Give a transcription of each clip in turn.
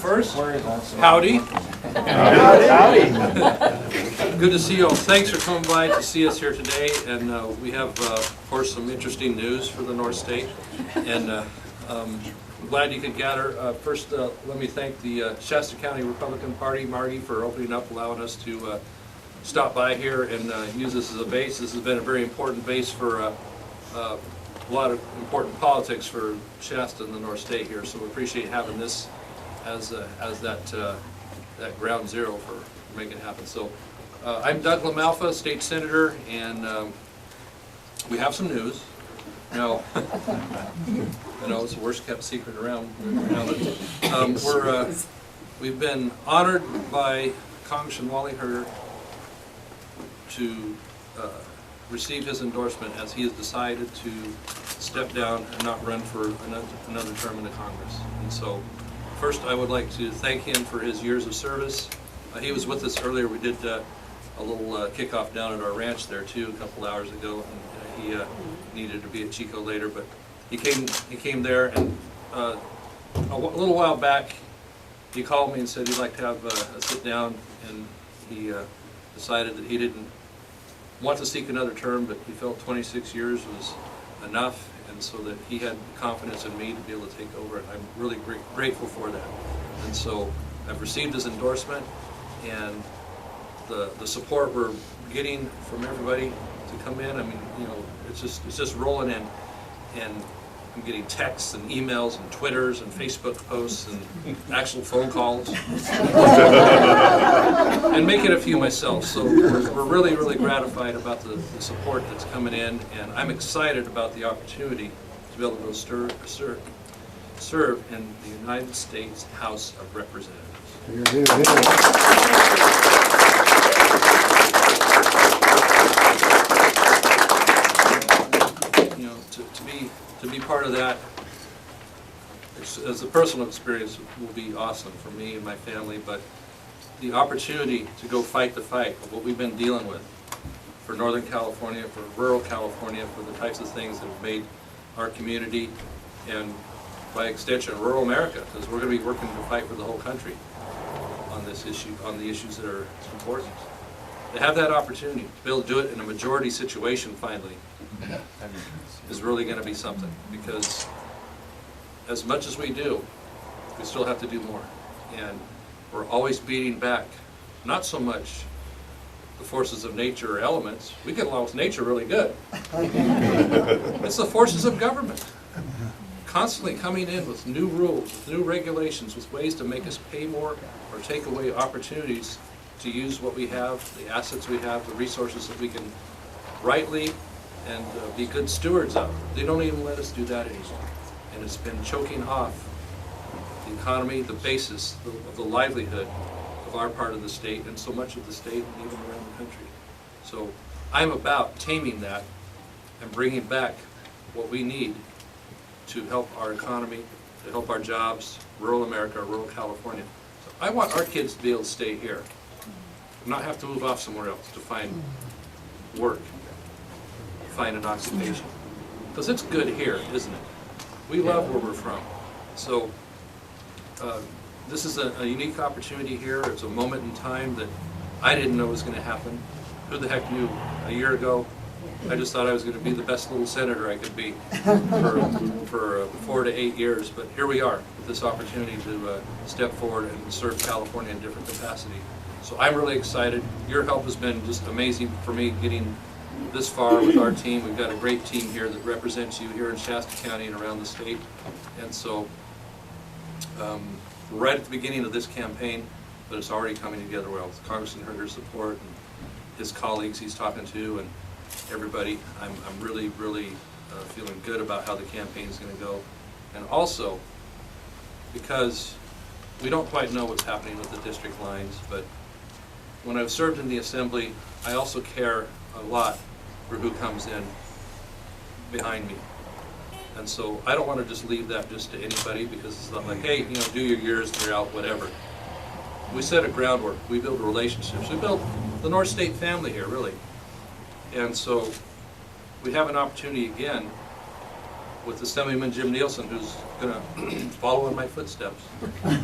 first. Howdy. Howdy. Good to see you all. Thanks for coming by to see us here today. And we have, of course, some interesting news for the North State. And I'm glad you could gather. First, let me thank the Shasta County Republican Party, Marty, for opening up, allowing us to stop by here and use this as a base. This has been a very important base for a lot of important politics for Shasta and the North State here. So we appreciate having this as that ground zero for making it happen. So I'm Doug Lamalfa, state senator, and we have some news. Now, I know it's the worst kept secret around. We've been honored by Congressman Wally Herter to receive his endorsement as he has decided to step down and not run for another term in the Congress. And so, first I would like to thank him for his years of service. He was with us earlier. We did a little kickoff down at our ranch there too a couple hours ago, and he needed to be at Chico later, but he came there, and a little while back he called me and said he'd like to have a sit down, and he decided that he didn't want to seek another term, but he felt 26 years was enough, and so that he had confidence in me to be able to take over, and I'm really grateful for that. And so I've received his endorsement, and the support we're getting from everybody to come in. I mean, you know, it's just rolling in, and I'm getting texts and emails and Twitters and Facebook posts and actual phone calls, and making a few myself. So we're really, really gratified about the support that's coming in, and I'm excited about the opportunity to be able to go serve in the United States House of Representatives. You know, to be part of that, as a personal experience, will be awesome for me and my family, but the opportunity to go fight the fight of what we've been dealing with for Northern California, for rural California, for the types of things that have made our community, and by extension rural America, because we're going to be working to fight for the whole country on this issue, on the issues that are important. To have that opportunity to be able to do it in a majority situation finally is really going to be something, because as much as we do, we still have to do more, and we're always beating back, not so much the forces of nature or elements. We get along with nature really good. It's the forces of government constantly coming in with new rules, with new regulations, with ways to make us pay more or take away opportunities to use what we have, the assets we have, the resources that we can rightly and be good stewards of. They don't even let us do that anymore. And it's been choking off the economy, the basis of the livelihood of our part of the state, and so much of the state and even around the country. So I'm about taming that and bringing back what we need to help our economy, to help our jobs, rural America, rural California. So I want our kids to be able to stay here, not have to move off somewhere else to find work, find an occupation. Because it's good here, isn't it? We love where we're from. So this is a unique opportunity here. It's a moment in time that I didn't know was going to happen. Who the heck knew a year ago? I just thought I was going to be the best little senator I could be for 4 to 8 years. But here we are with this opportunity to step forward and serve California in different capacity. So I'm really excited. Your help has been just amazing for me getting this far with our team. We've got a great team here that represents you here in Shasta County and around the state. And so we're right at the beginning of this campaign, but it's already coming together well with Congressman Herter's support and his colleagues he's talking to and everybody. I'm really, really feeling good about how the campaign is going to go. And also, because we don't quite know what's happening with the district lines, but when I've served in the Assembly, I also care a lot for who comes in behind me. And so I don't want to just leave that just to anybody, because it's not like, hey, you know, do your years and you're out, whatever. We set a groundwork. We build relationships. We build the North State family here, really. And so we have an opportunity again with Assemblyman Jim Nielsen, who's going to follow in my footsteps. Once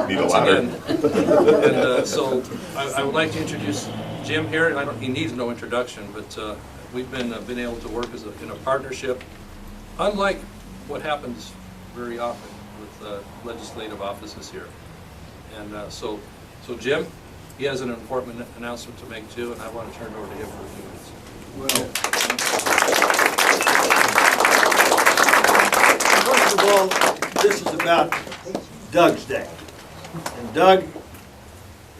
Need a ladder. again. And so I would like to introduce Jim here. He needs no introduction, but we've been able to work in a partnership, unlike what happens very often with legislative offices here. And so Jim, he has an important announcement to make too, and I want to turn it over to him for a few minutes. Well, first of all, this is about Doug's day. And Doug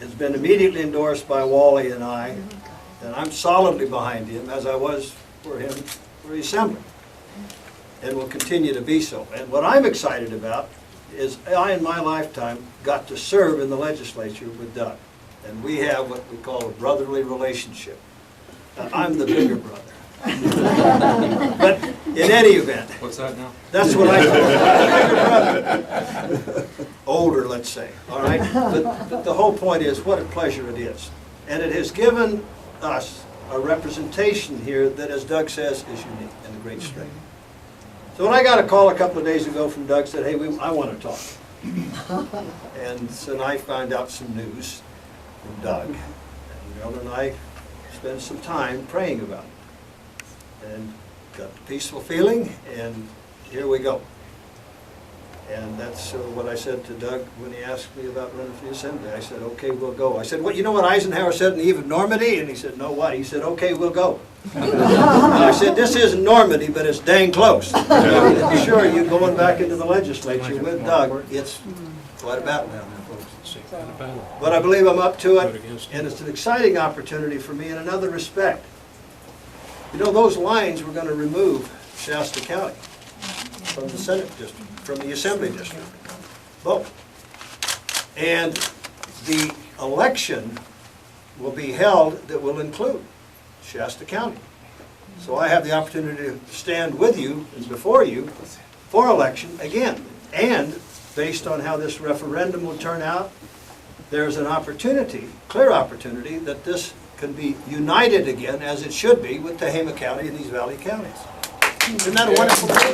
has been immediately endorsed by Wally and I, and I'm solidly behind him, as I was for him for the Assembly, and will continue to be so. And what I'm excited about is I, in my lifetime, got to serve in the legislature with Doug. And we have what we call a brotherly relationship. I'm the bigger brother. But in any event, What's that now? that's what I call bigger brother. Older, let's say, all right? But the whole point is, what a pleasure it is. And it has given us a representation here that, as Doug says, is unique and a great strength. So when I got a call a couple of days ago from Doug, said, hey, I want to talk. And so I found out some news from Doug. And Bill and I spent some time praying about it. And got the peaceful feeling, and here we go. And that's what I said to Doug when he asked me about running for the Assembly. I said, okay, we'll go. I said, well, you know what Eisenhower said in the Eve of Normandy? And he said, no, what? He said, okay, we'll go. And I said, this isn't Normandy, but it's dang close. And sure, you're going back into the legislature with Doug. It's quite a battle down there, folks. But I believe I'm up to it, and it's an exciting opportunity for me in another respect. You know, those lines were going to remove Shasta County from the Senate district, from the Assembly district, both. And the election will be held that will include Shasta County. So I have the opportunity to stand with you and before you for election again. And based on how this referendum will turn out, there's an opportunity, clear opportunity, that this can be united again, as it should be, with Tehama County and these valley counties. Isn't that a wonderful thing?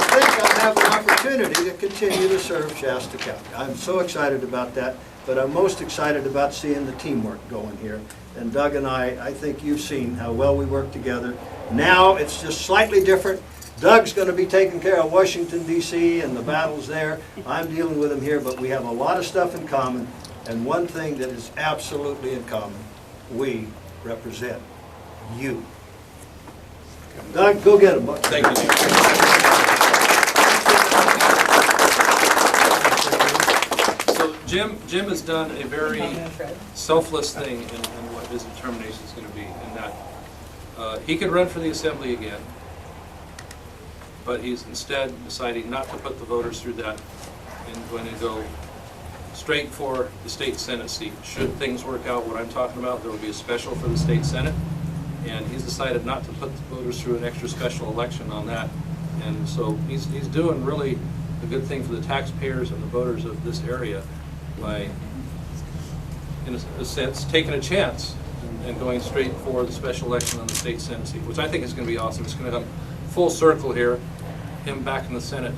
I think I have an opportunity to continue to serve Shasta County. I'm so excited about that, but I'm most excited about seeing the teamwork going here. And Doug and I think you've seen how well we work together. Now it's just slightly different. Doug's going to be taking care of Washington, D.C. and the battles there. I'm dealing with him here, but we have a lot of stuff in common. And one thing that is absolutely in common, we represent you. Doug, go get him. Thank you. So Jim has done a very selfless thing in what his determination is going to be, in that he could run for the Assembly again, but he's instead deciding not to put the voters through that and going to go straight for the state Senate seat. Should things work out what I'm talking about, there will be a special for the state Senate, and he's decided not to put the voters through an extra special election on that. And so he's doing really a good thing for the taxpayers and the voters of this area by, in a sense, taking a chance and going straight for the special election on the state Senate seat, which I think is going to be awesome. It's going to come full circle here, him back in the Senate,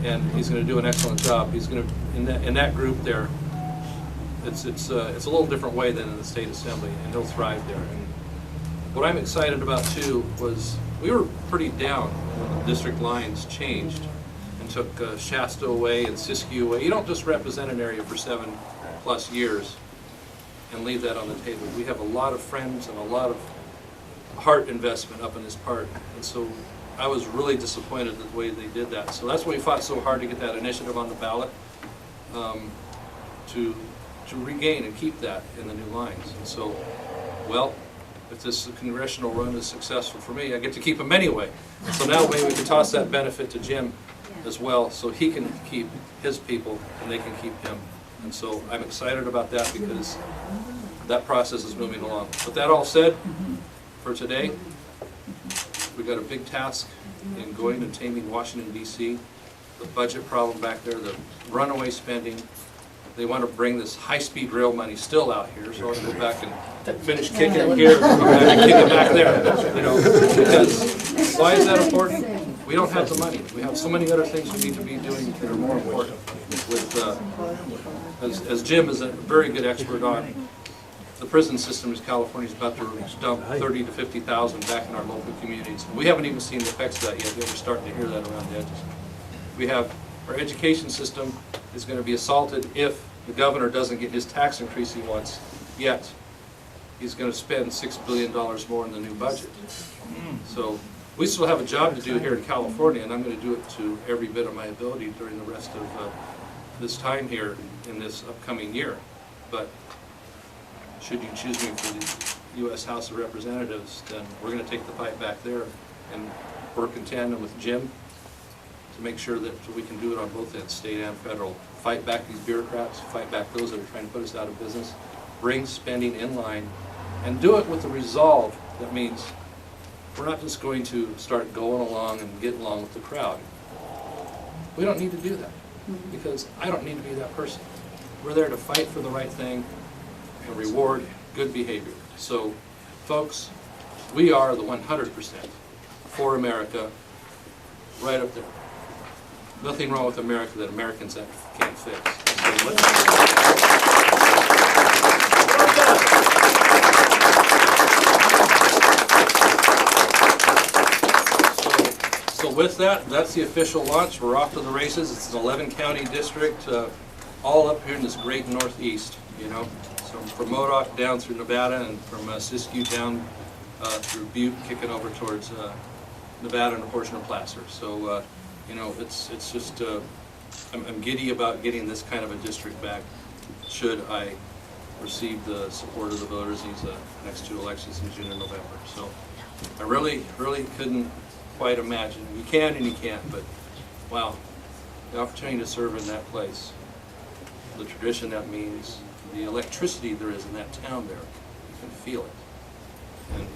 and he's going to do an excellent job. He's going to, in that group there, it's a little different way than in the state Assembly, and he'll thrive there. And what I'm excited about too was we were pretty down when the district lines changed and took Shasta away and Siskiyou away. You don't just represent an area for 7+ years and leave that on the table. We have a lot of friends and a lot of heart investment up in this part, and so I was really disappointed with the way they did that. So that's why we fought so hard to get that initiative on the ballot, to regain and keep that in the new lines. And so, well, if this congressional run is successful for me, I get to keep them anyway. So now maybe we can toss that benefit to Jim as well, so he can keep his people and they can keep him. And so I'm excited about that because that process is moving along. With that all said, for today, we've got a big task in going and taming Washington, D.C., the budget problem back there, the runaway spending, They want to bring this high-speed rail money still out here, so I'll go back and finish kicking it here, and go back and kick it back there, you know, because why is that important? We don't have the money. We have so many other things we need to be doing that are more important. With, as Jim is a very good expert on, the prison system in California is about to dump 30 to 50,000 back in our local communities. We haven't even seen the effects of that yet. We're starting to hear that around the edges. We have our education system is going to be assaulted if the governor doesn't get his tax increase he wants, yet he's going to spend $6 billion more in the new budget. So we still have a job to do here in California, and I'm going to do it to every bit of my ability during the rest of this time here in this upcoming year. But should you choose me for the U.S. House of Representatives, then we're going to take the fight back there and work in tandem with Jim to make sure that we can do it on both ends, state and federal. Fight back these bureaucrats, fight back those that are trying to put us out of business, bring spending in line, and do it with the resolve that means we're not just going to start going along and get along with the crowd. We don't need to do that, because I don't need to be that person. We're there to fight for the right thing and reward good behavior. So, folks, we are the 100% for America, right up there. Nothing wrong with America that Americans can't fix. So with that, that's the official launch. We're off to the races. It's an 11-county district, all up here in this great Northeast, you know. So from Modoc down through Nevada, and from Siskiyou down through Butte, kicking over towards Nevada and a portion of Placer. So, you know, it's just, I'm giddy about getting this kind of a district back, should I receive the support of the voters these next two elections in June and November. So I really couldn't quite imagine. You can and you can't, but wow, the opportunity to serve in that place, the tradition that means, the electricity there is in that town there, you can feel it. And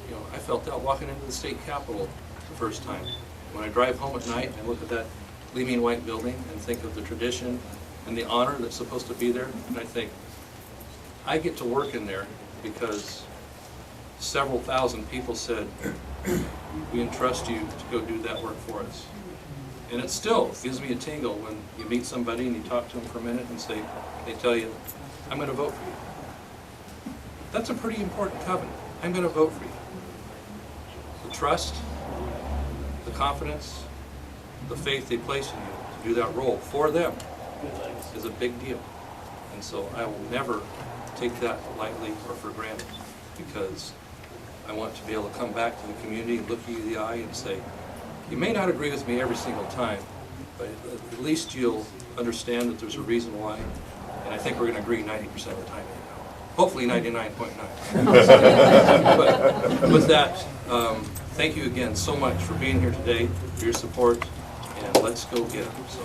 you know, I felt that walking into the state capitol the first time. When I drive home at night and look at that gleaming white building and think of the tradition and the honor that's supposed to be there, and I think, I get to work in there because several thousand people said, we entrust you to go do that work for us. And it still gives me a tingle when you meet somebody and you talk to them for a minute and they tell you, I'm going to vote for you. That's a pretty important covenant. I'm going to vote for you. The trust, the confidence, the faith they place in you to do that role for them is a big deal. And so I will never take that lightly or for granted, because I want to be able to come back to the community and look you in the eye and say, you may not agree with me every single time, but at least you'll understand that there's a reason why, and I think we're going to agree 90% of the time. Hopefully 99.9. But with that, thank you again so much for being here today, for your support, and let's go get them. So,